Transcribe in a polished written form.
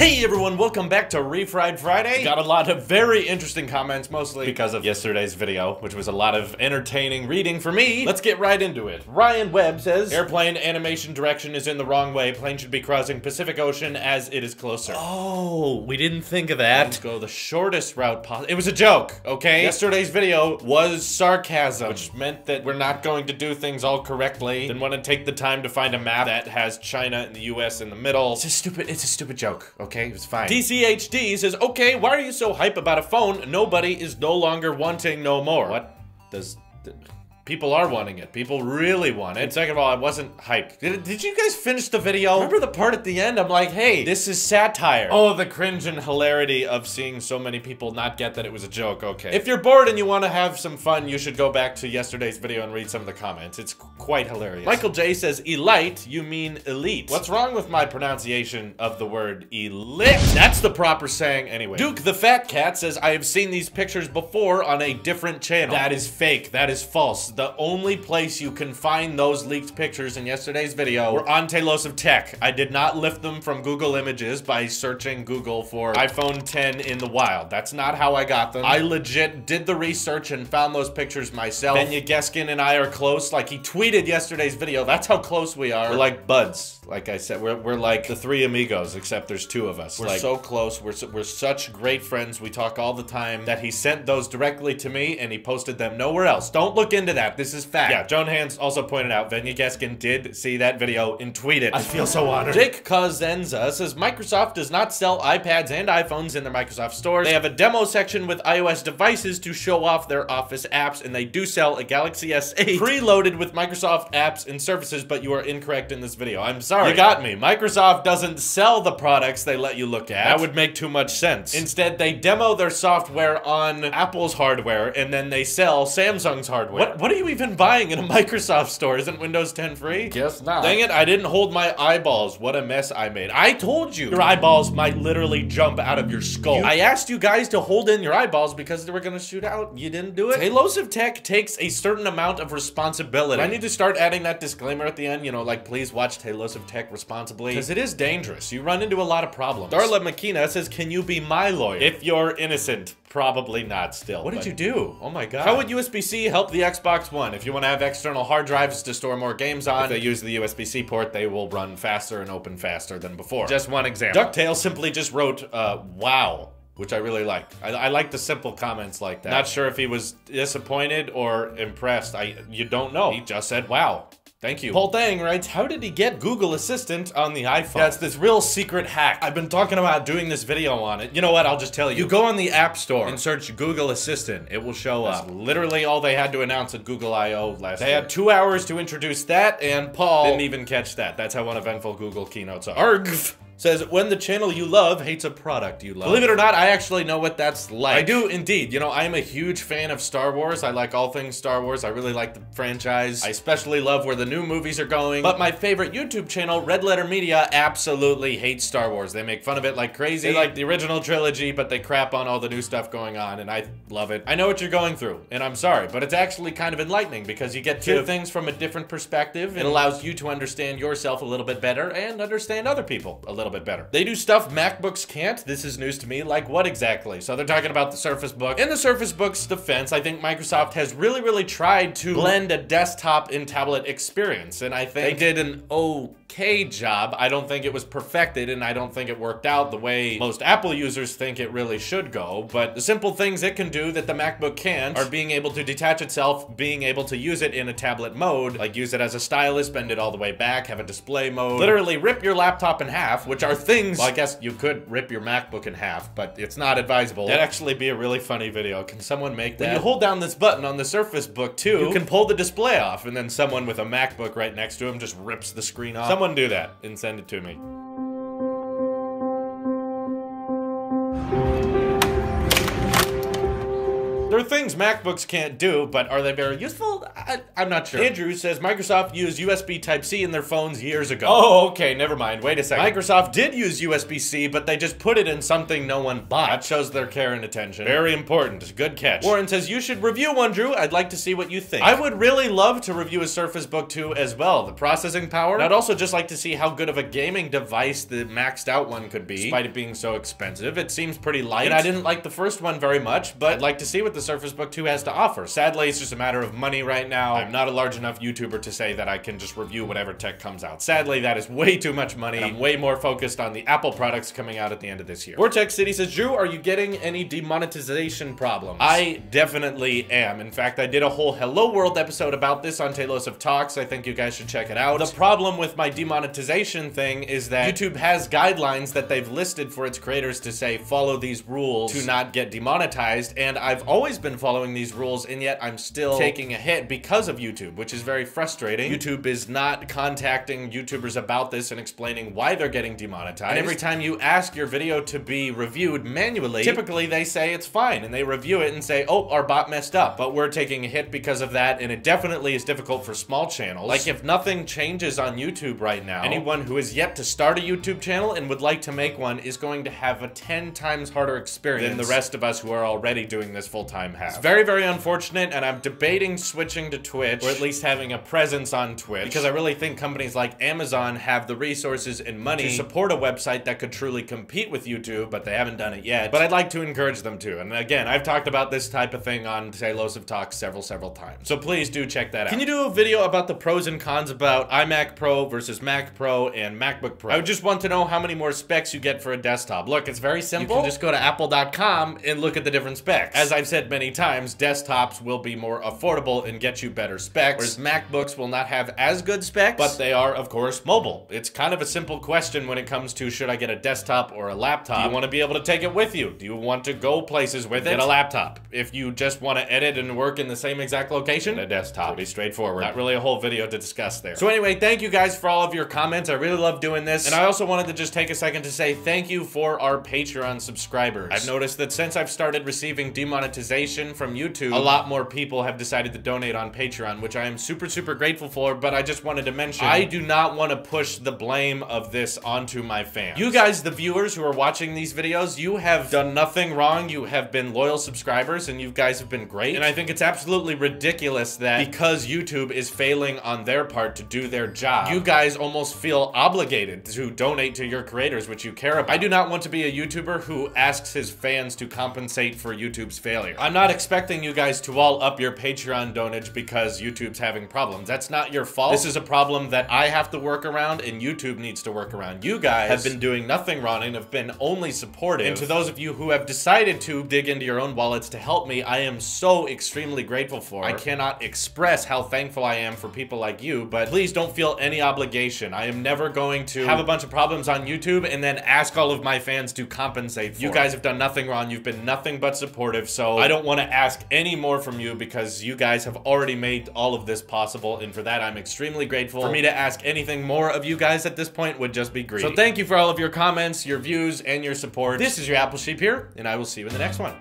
Hey everyone, welcome back to Refried Friday. Got a lot of very interesting comments, mostly because of yesterday's video, which was a lot of entertaining reading for me. Let's get right into it. Ryan Webb says, airplane animation direction is in the wrong way. Plane should be crossing Pacific Ocean as it is closer. Oh, we didn't think of that. Let's go the shortest route possible. It was a joke, okay? Yesterday's video was sarcasm, which meant that we're not going to do things all correctly. Didn't want to take the time to find a map that has China and the US in the middle. It's a stupid joke. Okay, it was fine. DCHD says, okay, why are you so hype about a phone? Nobody is no longer wanting no more. What does... People are wanting it. People really want it. And second of all, I wasn't hyped. Did you guys finish the video? Remember the part at the end? I'm like, hey, this is satire. Oh, the cringe and hilarity of seeing so many people not get that it was a joke. Okay. If you're bored and you want to have some fun, you should go back to yesterday's video and read some of the comments. It's quite hilarious. Michael J says, elite, you mean elite. What's wrong with my pronunciation of the word elite? That's the proper saying anyway. Duke the Fat Cat says, I have seen these pictures before on a different channel. That is fake. That is false. The only place you can find those leaked pictures in yesterday's video were on Tailosive Tech. I did not lift them from Google Images by searching Google for iPhone 10 in the wild. That's not how I got them. I legit did the research and found those pictures myself. Benya Geskin and I are close. Like, he tweeted yesterday's video. That's how close we are. We're like buds. Like I said, we're like the three amigos, except there's two of us. We're like, so close. We're such great friends. We talk all the time. That he sent those directly to me and he posted them nowhere else. Don't look into that. This is fact. Yeah, Joan Hans also pointed out Benya Geskin did see that video and tweet it. I feel so honored. Jake Kazenza says Microsoft does not sell iPads and iPhones in their Microsoft stores. They have a demo section with iOS devices to show off their Office apps, and they do sell a Galaxy S8 preloaded with Microsoft apps and services, but you are incorrect in this video. I'm sorry. You got me. Microsoft doesn't sell the products they let you look at. That would make too much sense. Instead, they demo their software on Apple's hardware, and then they sell Samsung's hardware. What are you even buying in a Microsoft store? Isn't Windows 10 free? Guess not. Dang it, I didn't hold my eyeballs. What a mess I made. I told you. Your eyeballs might literally jump out of your skull. I asked you guys to hold in your eyeballs because they were gonna shoot out. You didn't do it? Tailosive Tech takes a certain amount of responsibility. I need to start adding that disclaimer at the end, you know, like, please watch Tailosive Tech responsibly, because it is dangerous. You run into a lot of problems. Darla Makina says, can you be my lawyer? If you're innocent. Probably not still. What did you do? Oh my god. How would USB-C help the Xbox One? If you want to have external hard drives to store more games on, if they use the USB-C port, they will run faster and open faster than before. Just one example. Ducktail simply just wrote, wow, which I really like. I like the simple comments like that. Not sure if he was disappointed or impressed. You don't know. He just said, wow. Thank you. Paul Thang writes, how did he get Google Assistant on the iPhone? Yeah, it's this real secret hack. I've been talking about doing this video on it. You know what? I'll just tell you. You go on the App Store and search Google Assistant. It will show up. That's literally all they had to announce at Google I.O. last year. They had 2 hours to introduce that, and Paul didn't even catch that. That's how uneventful Google keynotes are. Argv says, when the channel you love hates a product you love. Believe it or not, I actually know what that's like. I do indeed. You know, I am a huge fan of Star Wars. I like all things Star Wars. I really like the franchise. I especially love where the new movies are going. But my favorite YouTube channel, Red Letter Media, absolutely hates Star Wars. They make fun of it like crazy. They like the original trilogy, but they crap on all the new stuff going on, and I love it. I know what you're going through, and I'm sorry, but it's actually kind of enlightening because you get to things from a different perspective. It allows you to understand yourself a little bit better and understand other people a little bit better. They do stuff MacBooks can't. This is news to me. Like what exactly? So they're talking about the Surface Book. In the Surface Book's defense, I think Microsoft has really tried to blend a desktop and tablet experience, and I think they did an okay job. I don't think it was perfected, and I don't think it worked out the way most Apple users think it really should go, but the simple things it can do that the MacBook can't are being able to detach itself, being able to use it in a tablet mode, like use it as a stylus, bend it all the way back, have a display mode, literally rip your laptop in half, which are things. Well, I guess you could rip your MacBook in half, but it's not advisable. That'd actually be a really funny video. Can someone make that? When you hold down this button on the Surface Book too, you can pull the display off, and then someone with a MacBook right next to him just rips the screen off. Someone do that and send it to me. There are things MacBooks can't do, but are they very useful? I'm not sure. Andrew says Microsoft used USB Type-C in their phones years ago. Oh, okay, never mind. Wait a second. Microsoft did use USB-C, but they just put it in something no one bought. That shows their care and attention. Very important. Good catch. Warren says, you should review one, Drew. I'd like to see what you think. I would really love to review a Surface Book 2 as well. The processing power. And I'd also just like to see how good of a gaming device the maxed out one could be, despite it being so expensive. It seems pretty light. And I didn't like the first one very much, but I'd like to see what the Surface Book 2 has to offer. Sadly, it's just a matter of money right now. I'm not a large enough YouTuber to say that I can just review whatever tech comes out. Sadly, that is way too much money. And I'm way more focused on the Apple products coming out at the end of this year. Vortex City says, Drew, are you getting any demonetization problems? I definitely am. In fact, I did a whole Hello World episode about this on Tailosive Talks. I think you guys should check it out. The problem with my demonetization thing is that YouTube has guidelines that they've listed for its creators to say, follow these rules to not get demonetized. And I've always been following these rules, and yet I'm still taking a hit because of YouTube, which is very frustrating. YouTube is not contacting YouTubers about this and explaining why they're getting demonetized. And every time you ask your video to be reviewed manually, typically they say it's fine, and they review it and say, oh, our bot messed up, but we're taking a hit because of that, and it definitely is difficult for small channels. Like, if nothing changes on YouTube right now, anyone who is yet to start a YouTube channel and would like to make one is going to have a 10 times harder experience than the rest of us who are already doing this full-time have. It's very, very unfortunate, and I'm debating switching to Twitch, or at least having a presence on Twitch, because I really think companies like Amazon have the resources and money to support a website that could truly compete with YouTube, but they haven't done it yet. But I'd like to encourage them to. And again, I've talked about this type of thing on Tailosive Talks several times. So please do check that out. Can you do a video about the pros and cons about iMac Pro versus Mac Pro and MacBook Pro? I would just want to know how many more specs you get for a desktop. Look, it's very simple. You can just go to apple.com and look at the different specs. As I've said many times, desktops will be more affordable and get you better specs, whereas MacBooks will not have as good specs, but they are, of course, mobile. It's kind of a simple question when it comes to, should I get a desktop or a laptop? Do you want to be able to take it with you? Do you want to go places with it? Get a laptop. If you just want to edit and work in the same exact location, a desktop. Pretty straightforward. Not really a whole video to discuss there. So anyway, thank you guys for all of your comments. I really love doing this. And I also wanted to just take a second to say thank you for our Patreon subscribers. I've noticed that since I've started receiving demonetization from YouTube, a lot more people have decided to donate on Patreon, which I am super grateful for, but I just wanted to mention, I do not want to push the blame of this onto my fans. You guys, the viewers who are watching these videos, you have done nothing wrong. You have been loyal subscribers, and you guys have been great. And I think it's absolutely ridiculous that because YouTube is failing on their part to do their job, you guys almost feel obligated to donate to your creators, which you care about. I do not want to be a YouTuber who asks his fans to compensate for YouTube's failure. I'm not expecting you guys to all up your Patreon donage because YouTube's having problems. That's not your fault. This is a problem that I have to work around and YouTube needs to work around. You guys have been doing nothing wrong and have been only supportive. And to those of you who have decided to dig into your own wallets to help me, I am so extremely grateful for. I cannot express how thankful I am for people like you, but please don't feel any obligation. I am never going to have a bunch of problems on YouTube and then ask all of my fans to compensate for. You guys have done nothing wrong. You've been nothing but supportive, so I don't want to ask any more from you because you guys have already made all of this possible, and for that I'm extremely grateful. For me to ask anything more of you guys at this point would just be greedy. So thank you for all of your comments, your views, and your support. This is your Apple Sheep here, and I will see you in the next one.